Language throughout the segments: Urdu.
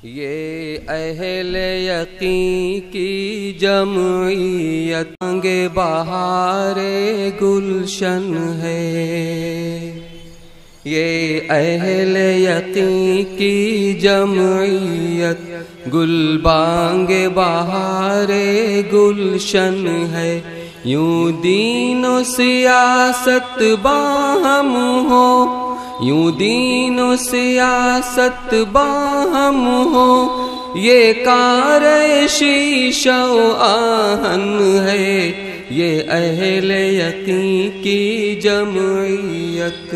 یہ اہل یقین کی جمعیت آنگے بہار گلشن ہے۔ یہ اہل یقین کی جمعیت گل بانگ بہار گلشن ہے۔ یوں دین و سیاست باہم ہو، یوں دین و سیاست باہم ہو، یہ کار شیشہ و آہن ہے۔ یہ اہل یقین کی جمعیت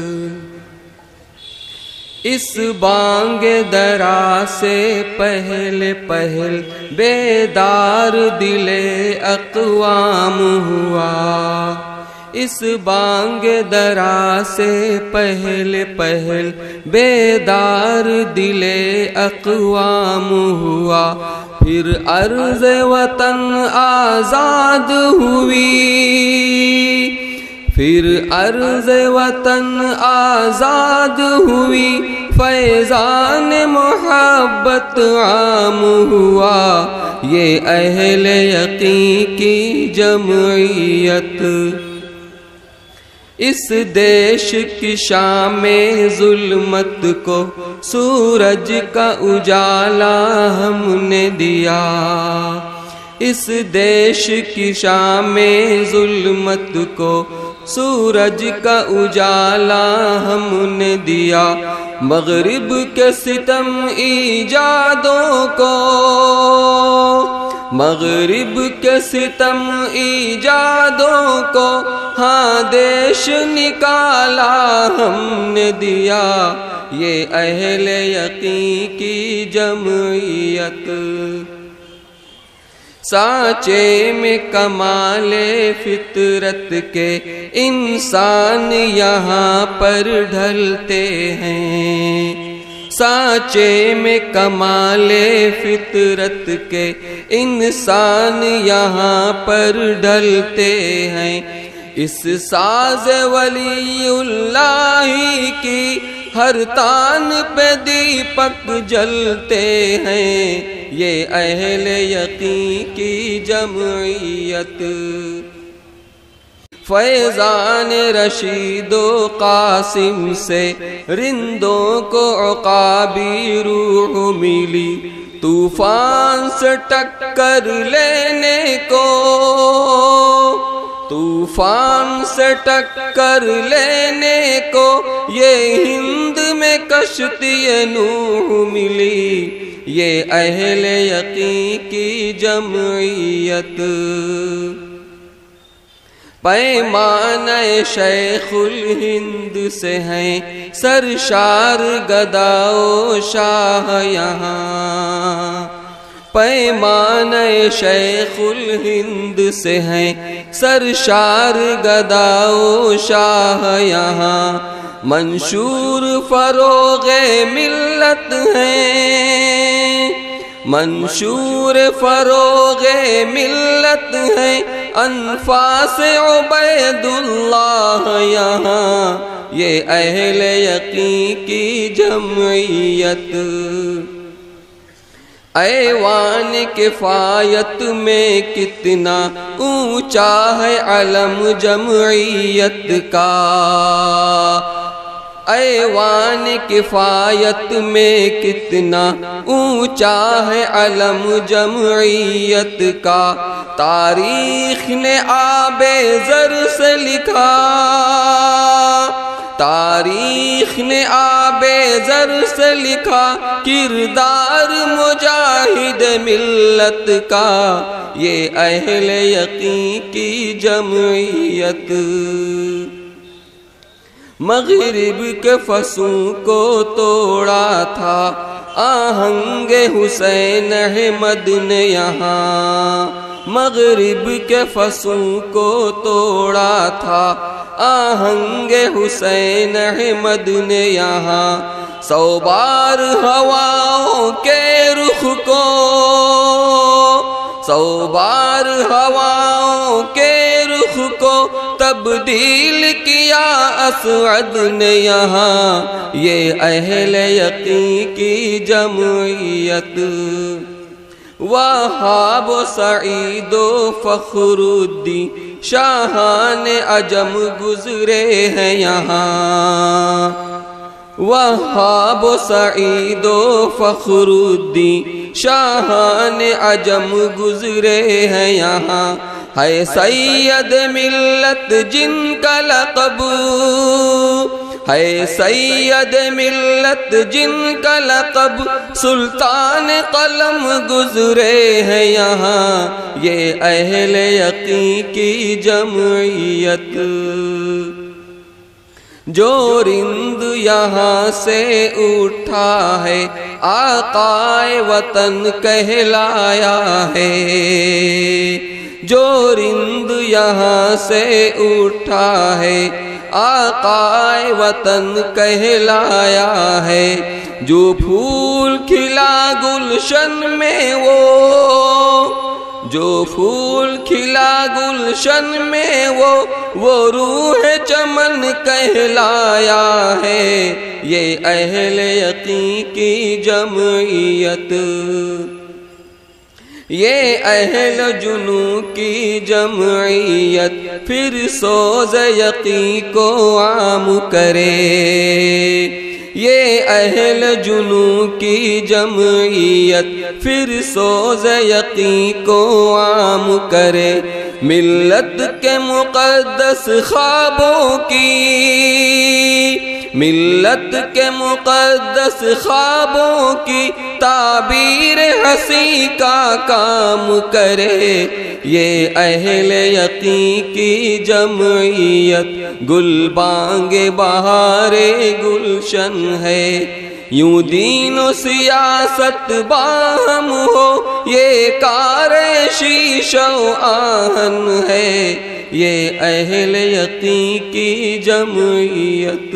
اس بانگ درا سے پہل پہل بیدار دل اقوام ہوا۔ اس بانگ درا سے پہل پہل بیدار دل اقوام ہوا۔ پھر عرض وطن آزاد ہوئی، پھر عرض وطن آزاد ہوئی، فیضان محبت عام ہوا۔ یہ اہل یقین کی جمعیت اس دیش کی شام ظلمت کو سورج کا اجالا ہم نے دیا۔ اس دیش کی شام ظلمت کو سورج کا اجالا ہم نے دیا۔ مغرب کے ستم ایجادوں کو، مغرب کے ستم ایجادوں کو ہاں دیش نکالا ہم نے دیا۔ یہ اہل یقین کی جمعیت سانچے میں کمال فطرت کے انسان یہاں پر ڈھلتے ہیں۔ سانچے میں کمال فطرت کے انسان یہاں پر ڈھلتے ہیں۔ اس ساز ولی اللہ کی ہر تان پہ دیپک جلتے ہیں۔ یہ اہل یقین کی جمعیت فیضان رشید و قاسم سے رندوں کو عقابی روح ملی۔ طوفان سے ٹکر لینے کو، طوفان سے ٹکر لینے کو یہ ہند میں کشتی نوح ملی۔ یہ اہل یقین کی جمعیت پیمانہ شیخ الہند سے ہیں سرشار گدا و شاہ یہاں۔ پیمانہ شیخ الہند سے ہیں سرشار گدا و شاہ یہاں۔ منشور فروغ ملت ہیں، منشور فروغ ملت ہیں، انفاس عبید اللہ یہاں۔ یہ اہل یقین کی جمعیت ایوان کفایت میں کتنا اونچا ہے علم جمعیت کا۔ ایوان کفایت میں کتنا اونچا ہے علم جمعیت کا۔ تاریخ نے آب زر سے لکھا، تاریخ نے آب زر سے لکھا کردار مجاہد ملت کا۔ یہ اہل یقین کی جمعیت مغرب کے فسوں کو توڑا تھا آہنگ حسین احمد نے یہاں۔ مغرب کے فسوں کو توڑا تھا آہنگ حسین احمد نے یہاں۔ 100 بار ہواؤں کے رخ کو، 100 بار ہواؤں کے رخ کو تب تبدیل کیا اسعد نے یہاں، یہ اہل یقین کی جمعیت۔ وہاب و سعید و فخر الدین شاہان عجم گزرے ہیں یہاں، وہاب و سعید و فخر الدین شاہان عجم گزرے ہیں یہاں۔ ہے سید ملت جن کا لقب، ہے سید ملت جن کا لقب، سلطان قلم گزرے ہیں یہاں، یہ اہل یقین کی جمعیت۔ جو رند یہاں سے اٹھا ہے آقائے وطن کہلایا ہے، جو رند یہاں سے اٹھا ہے آقائے وطن کہلایا ہے۔ جو پھول کھلا گلشن میں جو پھول کھلا گلشن میں وہ روح چمن کہلایا ہے، یہ اہل یقین کی جمعیت، یہ اہل جنوں کی جمعیت۔ پھر سوز یقین کو عام کرے، یہ اہل جنوں کی جمعیت، پھر سوز یقین کو عام کرے۔ ملت کے مقدس خوابوں کی، ملت کے مقدس خوابوں کی تعبیر ہنسی کا کام کرے، یہ اہل یقین کی جمعیت۔ گل بانگ بہار گلشن ہے، یوں دین و سیاست باہم ہو، یہ کار شیشہ و آہن ہے، یہ اہل یقین کی جمعیت۔